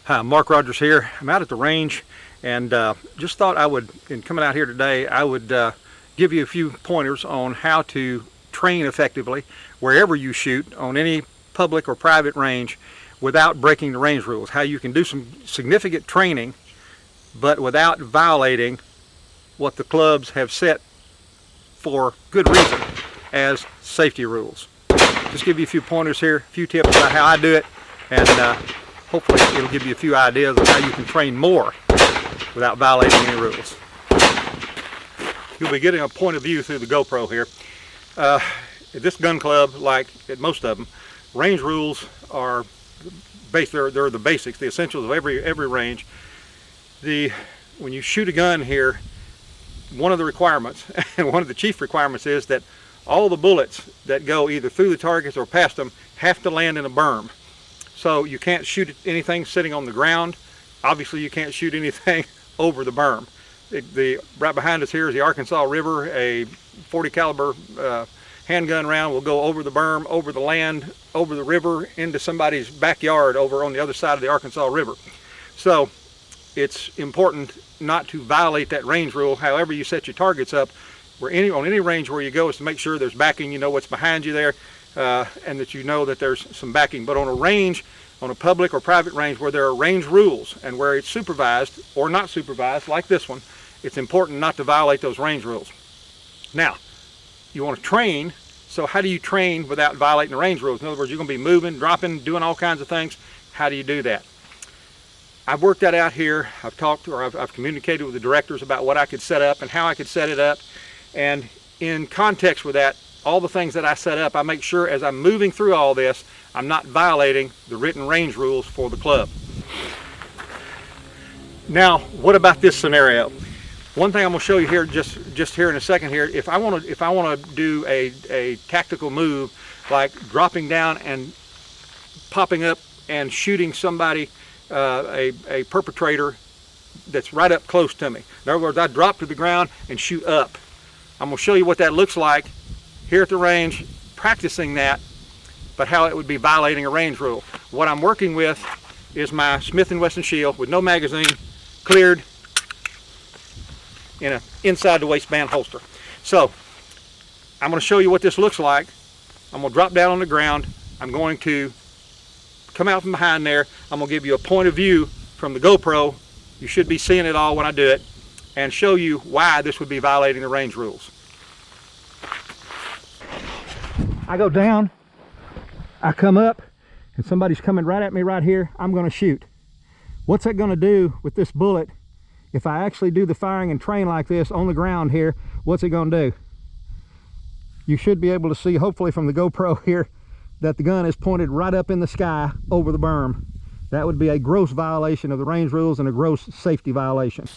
Hi, Mark Rogers here. I'm out at the range and just thought I would, in coming out here today, I would give you a few pointers on how to train effectively wherever you shoot on any public or private range without breaking the range rules. How you can do some significant training but without violating what the clubs have set for good reason as safety rules. Just give you a few pointers here, a few tips about how I do it, and hopefully it'll give you a few ideas of how you can train more without violating any rules. You'll be getting a point of view through the GoPro here. At this gun club, like at most of them, range rules are they're the basics, the essentials of every range. When you shoot a gun here, one of the requirements, and one of the chief requirements, is that all the bullets that go either through the targets or past them have to land in a berm. So you can't shoot anything sitting on the ground. Obviously you can't shoot anything over the berm. Right behind us here is the Arkansas River. A 40 caliber handgun round will go over the berm, over the land, over the river, into somebody's backyard over on the other side of the Arkansas River. So it's important not to violate that range rule. However you set your targets up, on any range where you go, is to make sure there's backing, you know what's behind you there, and that you know that there's some backing. But on a range, on a public or private range where there are range rules and where it's supervised or not supervised, like this one, it's important not to violate those range rules. Now, you want to train, so how do you train without violating the range rules? In other words, you're going to be moving, dropping, doing all kinds of things. How do you do that? I've worked that out here. I've communicated with the directors about what I could set up and how I could set it up. And in context with that, all the things that I set up, I make sure as I'm moving through all this, I'm not violating the written range rules for the club. Now, what about this scenario? One thing I'm going to show you here, just here in a second here, if I want to do a tactical move, like dropping down and popping up and shooting somebody, a perpetrator that's right up close to me. In other words, I drop to the ground and shoot up. I'm going to show you what that looks like here at the range, practicing that, but how it would be violating a range rule. What I'm working with is my Smith & Wesson shield with no magazine, cleared in an inside the waistband holster. So I'm going to show you what this looks like. I'm going to drop down on the ground. I'm going to come out from behind there. I'm going to give you a point of view from the GoPro. You should be seeing it all when I do it, and show you why this would be violating the range rules. I go down, I come up, and somebody's coming right at me right here. I'm going to shoot. What's that going to do with this bullet? If I actually do the firing and train like this on the ground here, what's it going to do? You should be able to see, hopefully from the GoPro here, that the gun is pointed right up in the sky over the berm. That would be a gross violation of the range rules and a gross safety violation.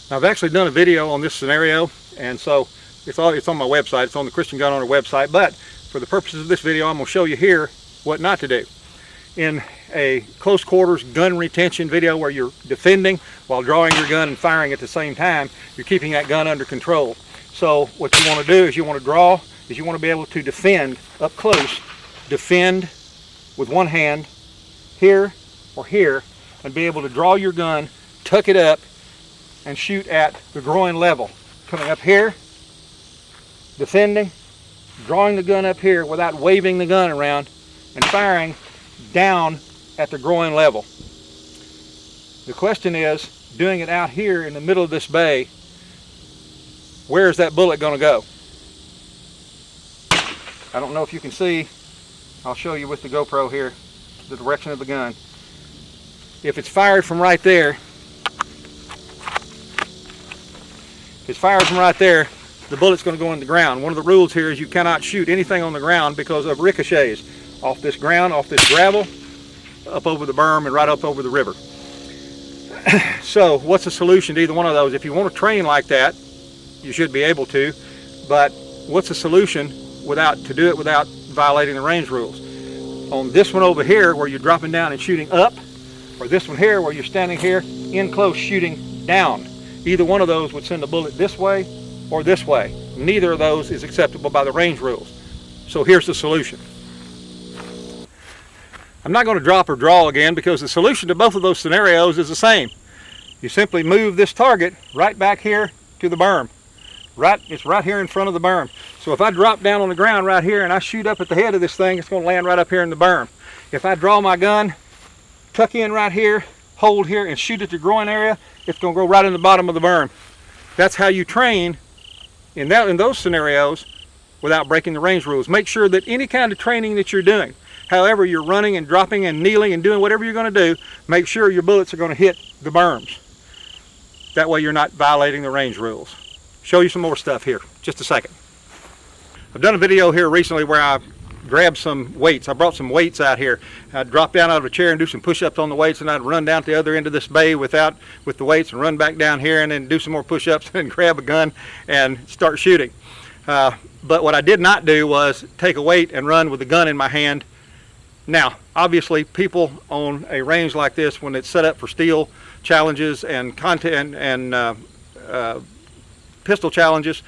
Now, I've actually done a video on this scenario, and so it's on my website. It's on the Christian Gun Owner website, but for the purposes of this video, I'm going to show you here what not to do. In a close quarters gun retention video where you're defending while drawing your gun and firing at the same time, you're keeping that gun under control. So what you want to do is you want to draw, is you want to be able to defend up close, defend with one hand here or here, and be able to draw your gun, tuck it up, and shoot at the groin level. Coming up here, defending, drawing the gun up here without waving the gun around, and firing down at the groin level. The question is, doing it out here in the middle of this bay, where is that bullet going to go? I don't know if you can see. I'll show you with the GoPro here the direction of the gun. If it's fired from right there, the bullet's going to go in the ground. One of the rules here is you cannot shoot anything on the ground because of ricochets off this ground, off this gravel, up over the berm and right up over the river. So what's the solution to either one of those? If you want to train like that, you should be able to, but what's the solution to do it without violating the range rules? On this one over here where you're dropping down and shooting up, or this one here where you're standing here in close shooting down, either one of those would send a bullet this way or this way. Neither of those is acceptable by the range rules. So here's the solution. I'm not going to drop or draw again because the solution to both of those scenarios is the same. You simply move this target right back here to the berm. It's right here in front of the berm. So if I drop down on the ground right here and I shoot up at the head of this thing, it's going to land right up here in the berm. If I draw my gun, tuck in right here, hold here, and shoot at the groin area, it's going to go right in the bottom of the berm. That's how you train in those scenarios without breaking the range rules. Make sure that any kind of training that you're doing, however you're running and dropping and kneeling and doing whatever you're going to do, make sure your bullets are going to hit the berms. That way you're not violating the range rules. Show you some more stuff here, just a second. I've done a video here recently where I grabbed some weights. I brought some weights out here. I'd drop down out of a chair and do some push-ups on the weights, and I'd run down to the other end of this bay with the weights and run back down here and then do some more push-ups and grab a gun and start shooting. But what I did not do was take a weight and run with the gun in my hand. Now, obviously, people on a range like this, when it's set up for steel challenges and pistol challenges,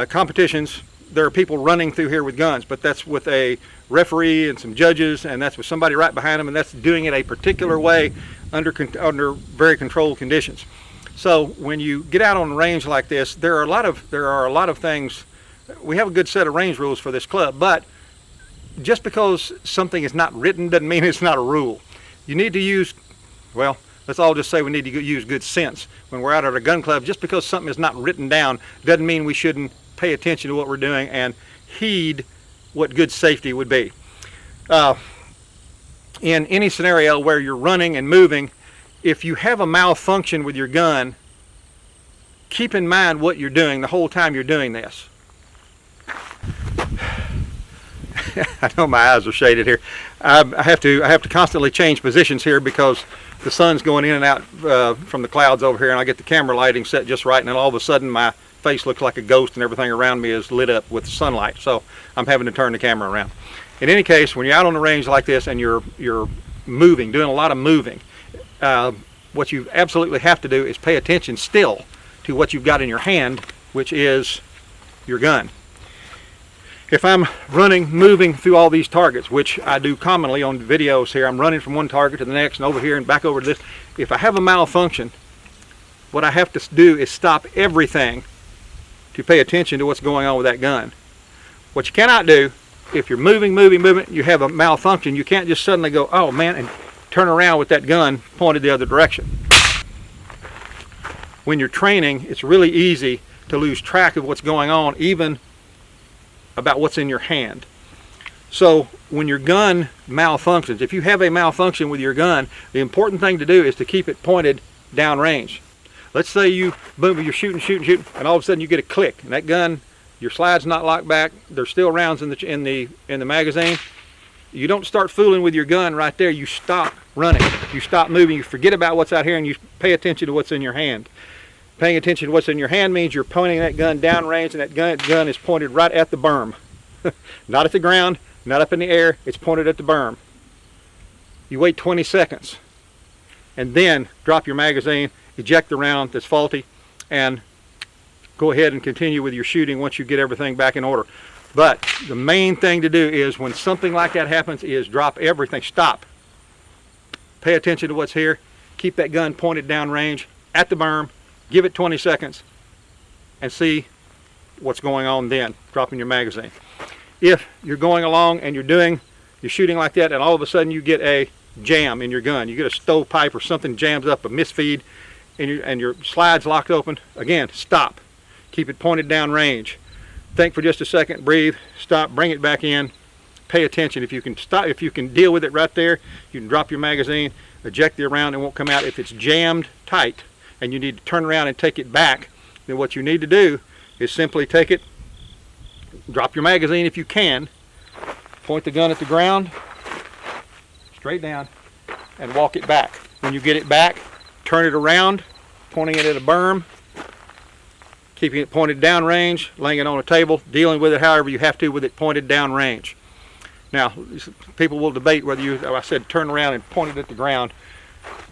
competitions, there are people running through here with guns, but that's with a referee and some judges, and that's with somebody right behind them, and that's doing it a particular way under very controlled conditions. So when you get out on a range like this, there are a lot of things. We have a good set of range rules for this club, but just because something is not written doesn't mean it's not a rule. You need to use, well, let's all just say we need to use good sense when we're out at a gun club. Just because something is not written down doesn't mean we shouldn't pay attention to what we're doing and heed what good safety would be. In any scenario where you're running and moving, if you have a malfunction with your gun, keep in mind what you're doing the whole time you're doing this. I know my eyes are shaded here. I have to constantly change positions here because the sun's going in and out from the clouds over here, and I get the camera lighting set just right, and then all of a sudden my face looks like a ghost and everything around me is lit up with the sunlight, so I'm having to turn the camera around. In any case, when you're out on the range like this and you're moving, doing a lot of moving, what you absolutely have to do is pay attention still to what you've got in your hand, which is your gun. If I'm running, moving through all these targets, which I do commonly on videos here, I'm running from one target to the next and over here and back over to this. If I have a malfunction, what I have to do is stop everything to pay attention to what's going on with that gun. What you cannot do, if you're moving, you have a malfunction, you can't just suddenly go, oh man, and turn around with that gun pointed the other direction. When you're training, it's really easy to lose track of what's going on, even about what's in your hand. So when your gun malfunctions, if you have a malfunction with your gun, the important thing to do is to keep it pointed downrange. Let's say you're shooting, and all of a sudden you get a click, and that gun, your slide's not locked back. There's still rounds in the magazine. You don't start fooling with your gun right there. You stop running. You stop moving. You forget about what's out here, and you pay attention to what's in your hand. Paying attention to what's in your hand means you're pointing that gun downrange, and that gun is pointed right at the berm. Not at the ground, not up in the air. It's pointed at the berm. You wait 20 seconds, and then drop your magazine, eject the round that's faulty, and go ahead and continue with your shooting once you get everything back in order. But the main thing to do is when something like that happens is drop everything, stop. Pay attention to what's here, keep that gun pointed downrange at the berm, give it 20 seconds, and see what's going on then, dropping your magazine. If you're going along and you're shooting like that, and all of a sudden you get a jam in your gun, you get a stovepipe or something jams up, a misfeed, and your slide's locked open, again, stop. Keep it pointed downrange. Think for just a second, breathe, stop, bring it back in, pay attention. If you can stop, if you can deal with it right there, you can drop your magazine, eject the round, and it won't come out. If it's jammed tight and you need to turn around and take it back, then what you need to do is simply take it, drop your magazine if you can, point the gun at the ground, straight down, and walk it back. When you get it back, turn it around, pointing it at a berm, keeping it pointed downrange, laying it on a table, dealing with it however you have to with it pointed downrange. Now, people will debate whether I said turn around and point it at the ground.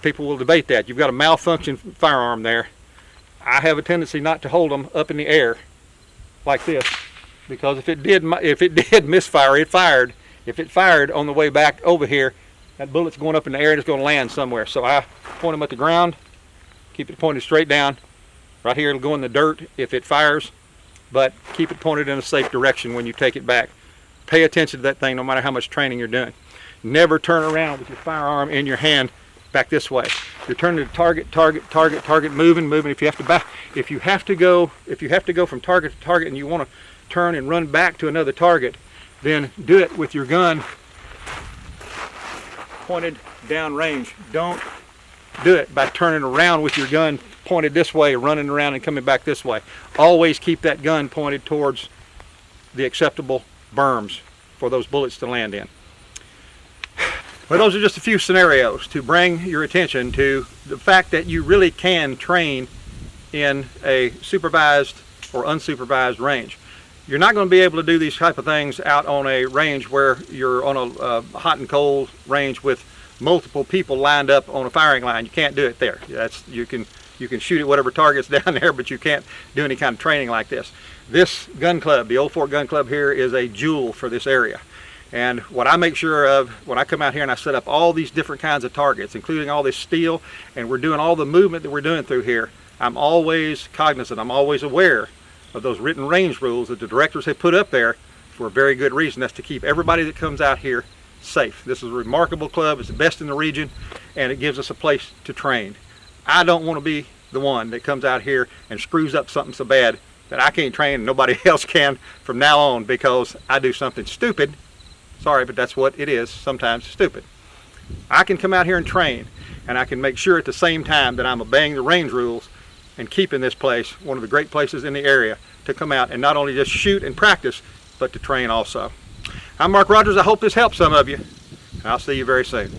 People will debate that. You've got a malfunction firearm there. I have a tendency not to hold them up in the air like this, because if it did misfire, it fired. If it fired on the way back over here, that bullet's going up in the air and it's going to land somewhere. So I point them at the ground, keep it pointed straight down. Right here it'll go in the dirt if it fires, but keep it pointed in a safe direction when you take it back. Pay attention to that thing no matter how much training you're doing. Never turn around with your firearm in your hand back this way. You're turning to target, moving. If you have to go from target to target and you want to turn and run back to another target, then do it with your gun pointed down range. Don't do it by turning around with your gun pointed this way, running around and coming back this way. Always keep that gun pointed towards the acceptable berms for those bullets to land in. Well, those are just a few scenarios to bring your attention to the fact that you really can train in a supervised or unsupervised range. You're not going to be able to do these type of things out on a range where you're on a hot and cold range with multiple people lined up on a firing line. You can't do it there. You can shoot at whatever target's down there, but you can't do any kind of training like this. This gun club, the Old Fort Gun Club here, is a jewel for this area. And what I make sure of when I come out here and I set up all these different kinds of targets, including all this steel, and we're doing all the movement that we're doing through here, I'm always cognizant, I'm always aware of those written range rules that the directors have put up there for a very good reason. That's to keep everybody that comes out here safe. This is a remarkable club. It's the best in the region, and it gives us a place to train. I don't want to be the one that comes out here and screws up something so bad that I can't train and nobody else can from now on because I do something stupid. Sorry, but that's what it is, sometimes stupid. I can come out here and train, and I can make sure at the same time that I'm obeying the range rules and keeping this place one of the great places in the area to come out and not only just shoot and practice, but to train also. I'm Mark Rogers. I hope this helps some of you, and I'll see you very soon.